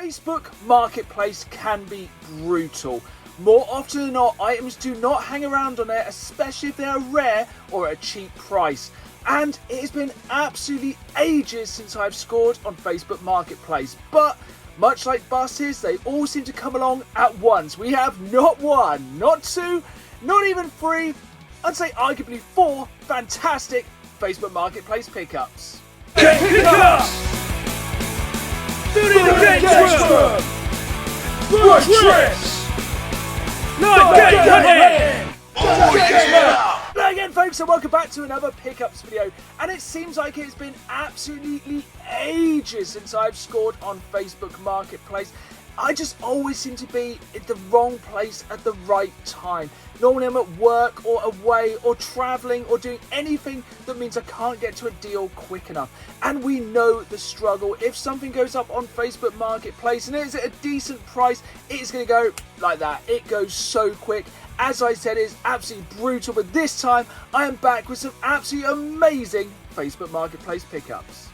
Facebook Marketplace can be brutal. More often than not, items do not hang around on there, especially if they are rare or at a cheap price. And it has been absolutely ages since I've scored on Facebook Marketplace. But much like buses, they all seem to come along at once. We have not one, not two, not even three, I'd say arguably 4 fantastic Facebook Marketplace pickups. Get pickups! Do the game transfer! Rush trips! Not get your head! Hello again, folks, and welcome back to another pickups video. And it seems like it's been absolutely ages since I've scored on Facebook Marketplace. I just always seem to be in the wrong place at the right time. Normally I'm at work or away or travelling or doing anything that means I can't get to a deal quick enough. And we know the struggle. If something goes up on Facebook Marketplace and it is at a decent price, it is going to go like that. It goes so quick. As I said, it's absolutely brutal, but this time I am back with some absolutely amazing Facebook Marketplace pickups.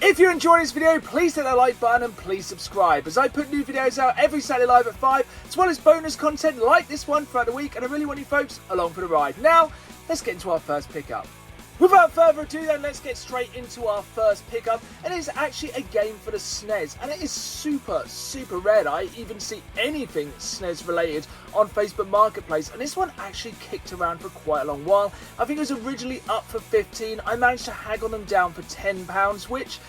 If you're enjoying this video, please hit that like button and please subscribe, as I put new videos out every Saturday live at 5, as well as bonus content like this one throughout the week, and I really want you folks along for the ride. Now, let's get into our first pickup. Without further ado then, let's get straight into our first pickup, and it's actually a game for the SNES, and it is super rare I even see anything SNES related on Facebook Marketplace, and this one actually kicked around for quite a long while. I think it was originally up for 15, I managed to haggle them down for £10, which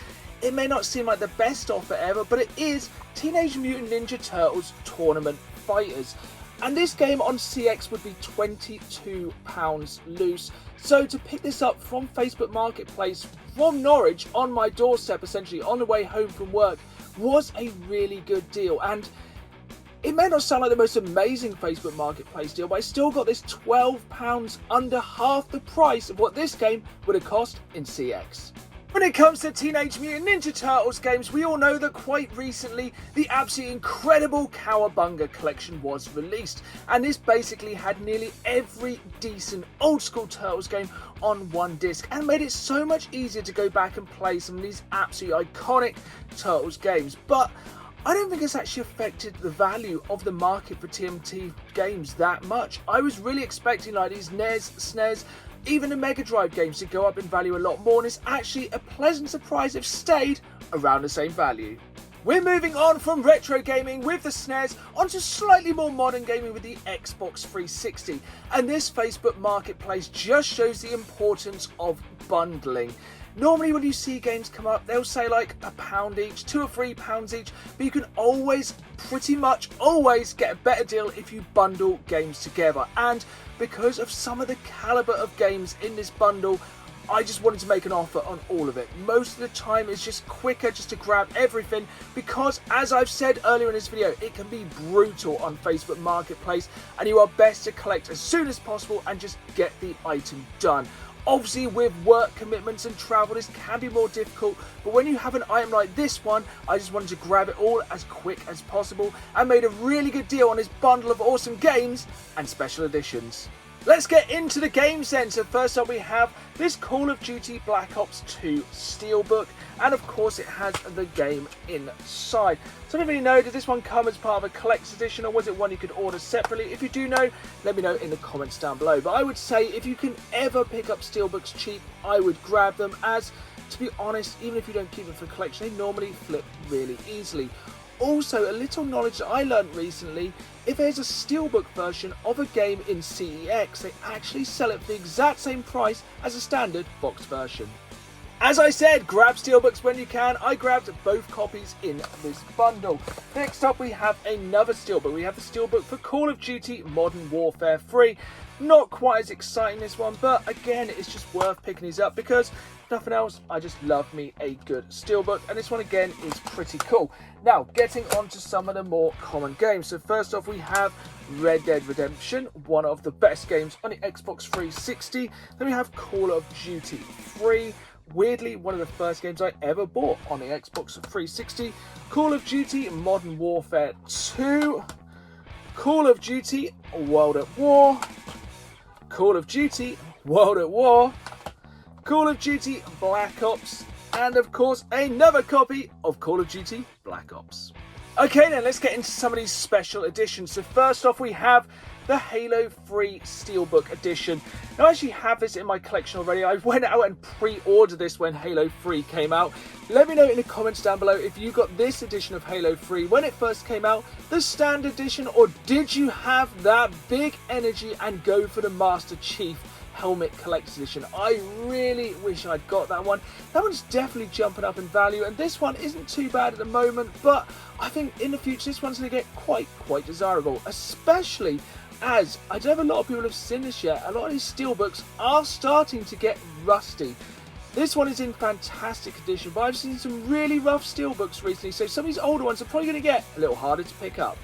it may not seem like the best offer ever, but it is Teenage Mutant Ninja Turtles Tournament Fighters. And this game on CX would be £22 loose. So to pick this up from Facebook Marketplace from Norwich on my doorstep, essentially on the way home from work, was a really good deal. And it may not sound like the most amazing Facebook Marketplace deal, but I still got this £12 under half the price of what this game would have cost in CX. When it comes to Teenage Mutant Ninja Turtles games, we all know that quite recently the absolutely incredible Cowabunga collection was released, and this basically had nearly every decent old school Turtles game on one disc and made it so much easier to go back and play some of these absolutely iconic Turtles games. But I don't think it's actually affected the value of the market for TMNT games that much. I was really expecting like these NES, SNES, even the Mega Drive games to go up in value a lot more, and it's actually a pleasant surprise they've stayed around the same value. We're moving on from retro gaming with the SNES onto slightly more modern gaming with the Xbox 360, and this Facebook Marketplace just shows the importance of bundling. Normally when you see games come up, they'll say like £1 each, £2 or £3 each, but you can always, pretty much always, get a better deal if you bundle games together. And because of some of the caliber of games in this bundle, I just wanted to make an offer on all of it. Most of the time it's just quicker just to grab everything, because as I've said earlier in this video, it can be brutal on Facebook Marketplace, and you are best to collect as soon as possible and just get the item done. Obviously with work commitments and travel this can be more difficult, but when you have an item like this one, I just wanted to grab it all as quick as possible and made a really good deal on this bundle of awesome games and special editions. Let's get into the games then. So first up we have this Call of Duty Black Ops 2 Steelbook, and of course it has the game inside. So I don't really know, did this one come as part of a collector's edition or was it one you could order separately? If you do know, let me know in the comments down below. But I would say if you can ever pick up Steelbooks cheap, I would grab them, as to be honest, even if you don't keep them for collection, they normally flip really easily. Also, a little knowledge that I learned recently, if there's a Steelbook version of a game in CEX, they actually sell it for the exact same price as a standard box version. As I said, grab Steelbooks when you can. I grabbed both copies in this bundle. Next up we have another Steelbook. We have the Steelbook for Call of Duty Modern Warfare 3. Not quite as exciting this one, but again it's just worth picking these up because nothing else, I just love me a good Steelbook, and this one again is pretty cool. Now getting on to some of the more common games. So first off we have Red Dead Redemption, one of the best games on the Xbox 360. Then we have Call of Duty 3. Weirdly, one of the first games I ever bought on the Xbox 360. Call of Duty Modern Warfare 2. Call of Duty World at War. Call of Duty World at War. Call of Duty Black Ops. And of course, another copy of Call of Duty Black Ops. Okay then, let's get into some of these special editions. So first off, we have the Halo 3 Steelbook Edition. Now I actually have this in my collection already. I went out and pre-ordered this when Halo 3 came out. Let me know in the comments down below if you got this edition of Halo 3 when it first came out, the standard edition, or did you have that big energy and go for the Master Chief Helmet Collector's Edition? I really wish I'd got that one. That one's definitely jumping up in value, and this one isn't too bad at the moment, but I think in the future this one's going to get quite desirable, especially as I don't know if a lot of people have seen this yet. A lot of these steelbooks are starting to get rusty. This one is in fantastic condition, but I've seen some really rough steelbooks recently, so some of these older ones are probably going to get a little harder to pick up.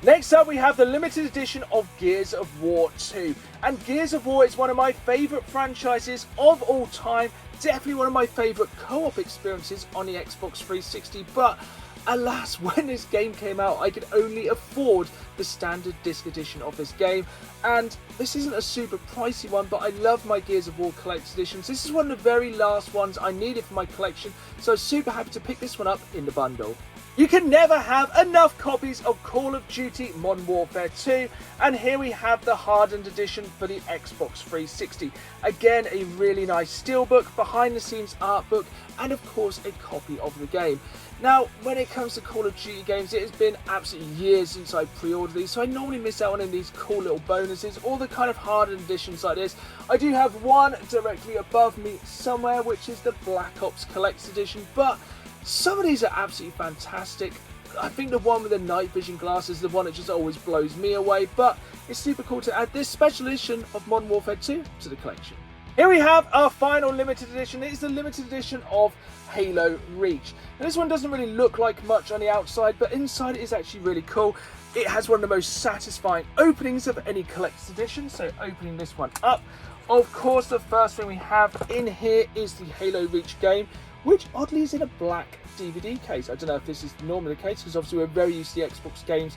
Next up, we have the limited edition of Gears of War 2. And Gears of War is one of my favourite franchises of all time. Definitely one of my favourite co-op experiences on the Xbox 360. But alas, when this game came out, I could only afford the standard disc edition of this game. And this isn't a super pricey one, but I love my Gears of War Collector's Editions. This is one of the very last ones I needed for my collection, so I was super happy to pick this one up in the bundle. You can never have enough copies of Call of Duty Modern Warfare 2, and here we have the hardened edition for the Xbox 360. Again, a really nice steelbook, behind the scenes art book, and of course a copy of the game. Now, when it comes to Call of Duty games, it has been absolutely years since I pre-ordered these, so I normally miss out on any of these cool little bonuses, or the kind of hardened editions like this. I do have one directly above me somewhere, which is the Black Ops Collector's Edition, but some of these are absolutely fantastic. I think the one with the night vision glasses is the one that just always blows me away, but it's super cool to add this special edition of Modern Warfare 2 to the collection. Here we have our final limited edition. It is the limited edition of Halo Reach. Now, this one doesn't really look like much on the outside, but inside it is actually really cool. It has one of the most satisfying openings of any collector's edition, so opening this one up. Of course, the first thing we have in here is the Halo Reach game, which oddly is in a black DVD case. I don't know if this is normally the case, because obviously we're very used to the Xbox games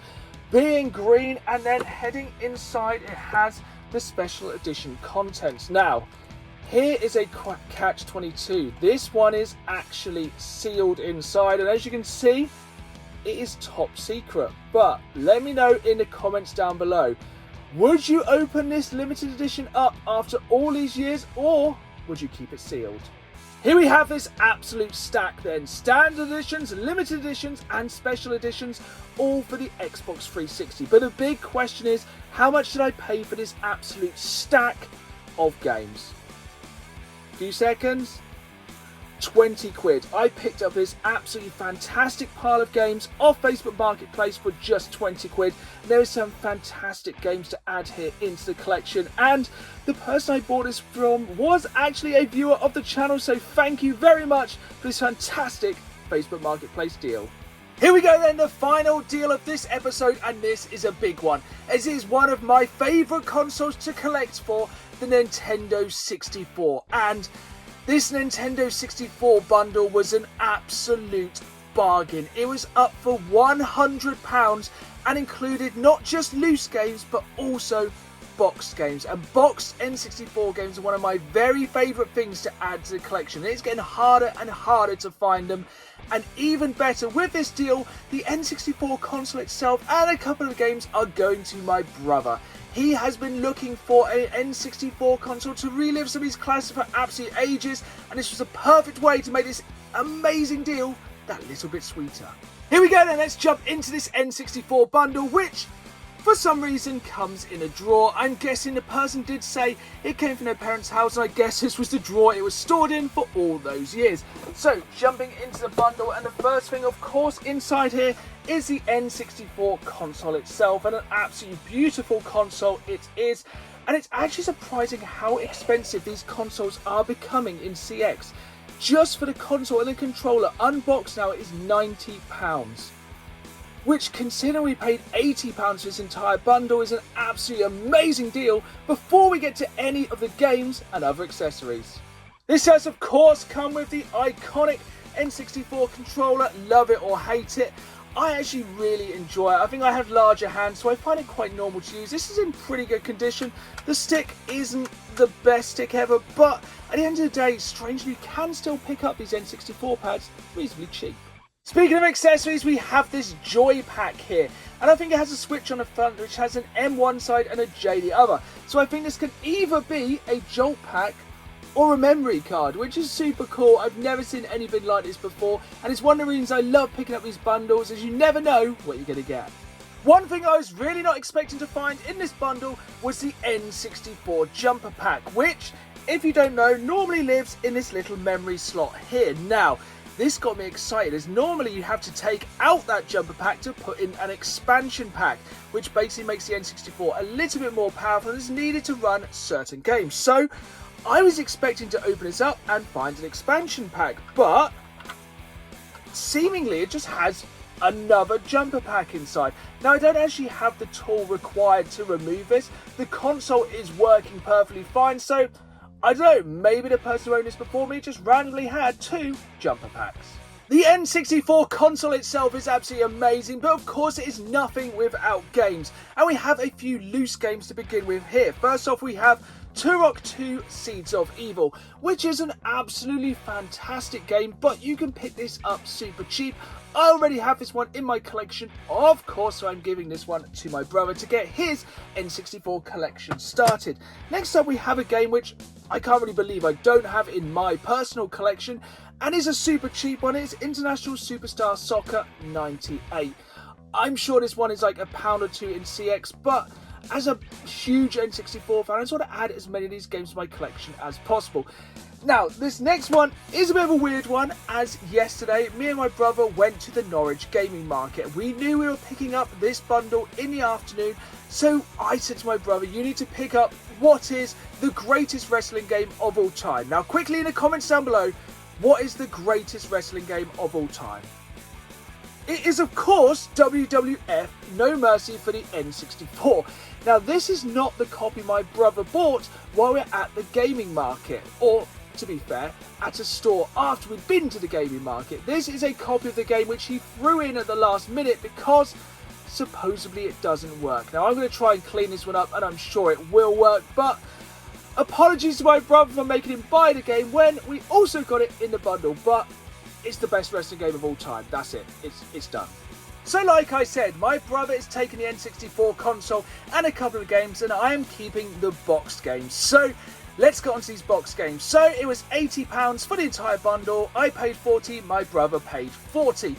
being green, and then heading inside it has the special edition contents. Now, here is a catch-22. This one is actually sealed inside, and as you can see, it is top secret. But let me know in the comments down below, would you open this limited edition up after all these years, or would you keep it sealed? Here we have this absolute stack then. Standard editions, limited editions and special editions, all for the Xbox 360. But the big question is, how much did I pay for this absolute stack of games? Few seconds. 20 quid. I picked up this absolutely fantastic pile of games off Facebook Marketplace for just 20 quid. There are some fantastic games to add here into the collection, and the person I bought this from was actually a viewer of the channel, so thank you very much for this fantastic Facebook Marketplace deal. Here we go then, the final deal of this episode, and this is a big one, as it is one of my favourite consoles to collect for, the Nintendo 64, and this Nintendo 64 bundle was an absolute bargain. It was up for £100 and included not just loose games but also boxed games. And boxed N64 games are one of my very favourite things to add to the collection. It's getting harder and harder to find them. And even better, with this deal, the N64 console itself and a couple of games are going to my brother. He has been looking for an N64 console to relive some of his classics for absolute ages, and this was a perfect way to make this amazing deal that little bit sweeter. Here we go then, let's jump into this N64 bundle, which for some reason comes in a drawer. I'm guessing the person did say it came from their parents' house, and I guess this was the drawer it was stored in for all those years. So jumping into the bundle, and the first thing of course inside here is the N64 console itself, and an absolutely beautiful console it is. And it's actually surprising how expensive these consoles are becoming in CX. Just for the console and the controller unboxed now, it is £90. Which, considering we paid £80 for this entire bundle, is an absolutely amazing deal before we get to any of the games and other accessories. This has of course come with the iconic N64 controller, love it or hate it. I actually really enjoy it. I think I have larger hands, so I find it quite normal to use. This is in pretty good condition. The stick isn't the best stick ever, but at the end of the day, strangely, you can still pick up these N64 pads reasonably cheap. Speaking of accessories, we have this Joy Pack here. And I think it has a switch on the front which has an M one side and a J the other. So I think this can either be a Jolt Pack or a memory card, which is super cool. I've never seen anything like this before, and it's one of the reasons I love picking up these bundles, as you never know what you're going to get. One thing I was really not expecting to find in this bundle was the N64 Jumper Pack, which, if you don't know, normally lives in this little memory slot here. Now, this got me excited, as normally you have to take out that jumper pack to put in an expansion pack, which basically makes the N64 a little bit more powerful and is needed to run certain games. So I was expecting to open this up and find an expansion pack, but seemingly it just has another jumper pack inside. Now, I don't actually have the tool required to remove this. The console is working perfectly fine, so I don't know, maybe the person who owned this before me just randomly had two jumper packs. The N64 console itself is absolutely amazing, but of course it is nothing without games. And we have a few loose games to begin with here. First off, we have Turok 2 Seeds of Evil, which is an absolutely fantastic game, but you can pick this up super cheap. I already have this one in my collection, of course, so I'm giving this one to my brother to get his N64 collection started. Next up, we have a game which I can't really believe I don't have in my personal collection, and is a super cheap one. It's International Superstar Soccer 98. I'm sure this one is like £1 or £2 in CX, but as a huge N64 fan, I just want to add as many of these games to my collection as possible. Now, this next one is a bit of a weird one, as yesterday, me and my brother went to the Norwich gaming market. We knew we were picking up this bundle in the afternoon, so I said to my brother, you need to pick up what is the greatest wrestling game of all time. Now, quickly in the comments down below, what is the greatest wrestling game of all time? It is, of course, WWF No Mercy for the N64. Now, this is not the copy my brother bought while we're at the gaming market, or, to be fair, at a store after we'd been to the gaming market. This is a copy of the game which he threw in at the last minute because supposedly it doesn't work. Now, I'm going to try and clean this one up, and I'm sure it will work, but apologies to my brother for making him buy the game when we also got it in the bundle, but it's the best wrestling game of all time. That's it. It's done. So like I said, my brother is taking the N64 console and a couple of games, and I am keeping the boxed games. So let's get on to these boxed games. So it was £80 for the entire bundle. I paid 40, my brother paid 40.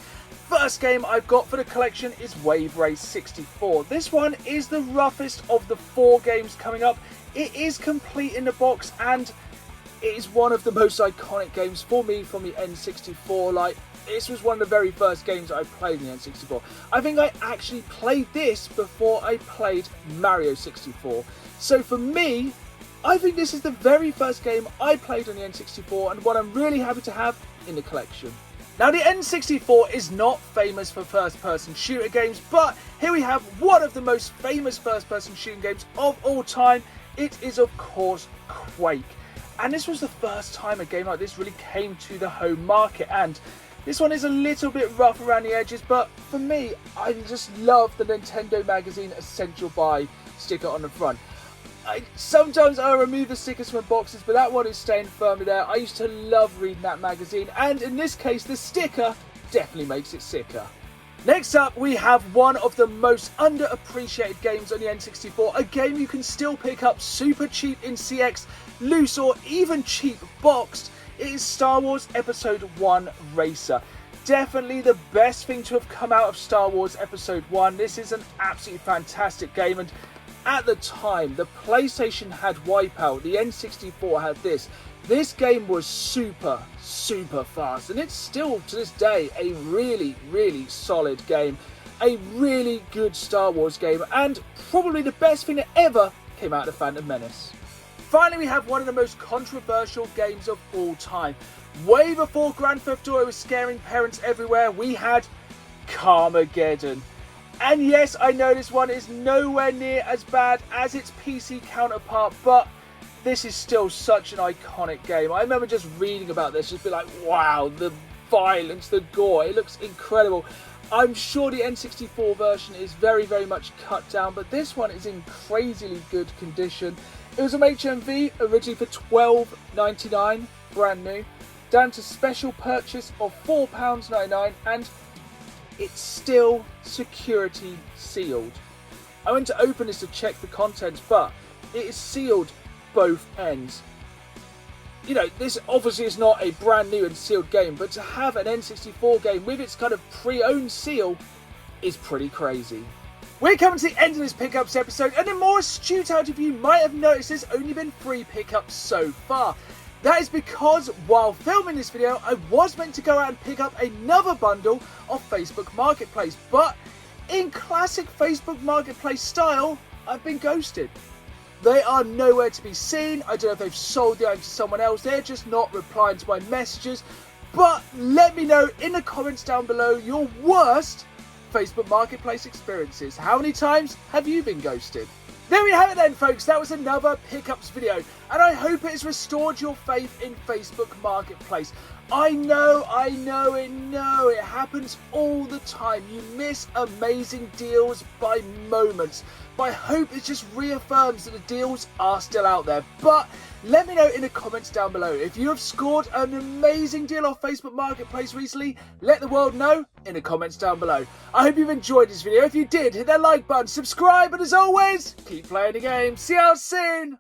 First game I've got for the collection is Wave Race 64. This one is the roughest of the 4 games coming up. It is complete in the box, and it is one of the most iconic games for me from the N64. Like, this was one of the very first games I played in the N64. I think I actually played this before I played Mario 64. So for me, I think this is the very first game I played on the N64, and one I'm really happy to have in the collection. Now, the N64 is not famous for first-person shooter games, but here we have one of the most famous first-person shooting games of all time. It is, of course, Quake. And this was the first time a game like this really came to the home market, and this one is a little bit rough around the edges, but for me, I just love the Nintendo Magazine Essential Buy sticker on the front. Sometimes I remove the stickers from boxes, but that one is staying firmly there. I used to love reading that magazine, and in this case, the sticker definitely makes it sicker. Next up, we have one of the most underappreciated games on the N64, a game you can still pick up super cheap in CX, loose, or even cheap boxed. It is Star Wars Episode 1 Racer. Definitely the best thing to have come out of Star Wars Episode 1. This is an absolutely fantastic game, and at the time, the PlayStation had Wipeout, the N64 had this. This game was super fast, and it's still, to this day, a really solid game. A really good Star Wars game, and probably the best thing that ever came out of Phantom Menace. Finally, we have one of the most controversial games of all time. Way before Grand Theft Auto was scaring parents everywhere, we had Carmageddon. And yes, I know this one is nowhere near as bad as its PC counterpart, but this is still such an iconic game. I remember just reading about this, just be like, wow, the violence, the gore, it looks incredible. I'm sure the N64 version is very much cut down, but this one is in crazily good condition. It was an HMV, originally for $12.99, brand new. down to special purchase of £4.99, and it's still security sealed. I went to open this to check the contents, but it is sealed both ends. You know, this obviously is not a brand new and sealed game, but to have an N64 game with its kind of pre-owned seal is pretty crazy. We're coming to the end of this pickups episode, and the more astute out of you might have noticed there's only been 3 pickups so far. That is because while filming this video, I was meant to go out and pick up another bundle of Facebook Marketplace, but in classic Facebook Marketplace style, I've been ghosted. They are nowhere to be seen. I don't know if they've sold the item to someone else. They're just not replying to my messages. But let me know in the comments down below your worst Facebook Marketplace experiences. How many times have you been ghosted? There we have it then, folks. That was another pickups video, and I hope it has restored your faith in Facebook Marketplace. I know, it happens all the time. You miss amazing deals by moments. But I hope it just reaffirms that the deals are still out there. But let me know in the comments down below. If you have scored an amazing deal off Facebook Marketplace recently, let the world know in the comments down below. I hope you've enjoyed this video. If you did, hit that like button, subscribe, and as always, keep playing the game. See you all soon.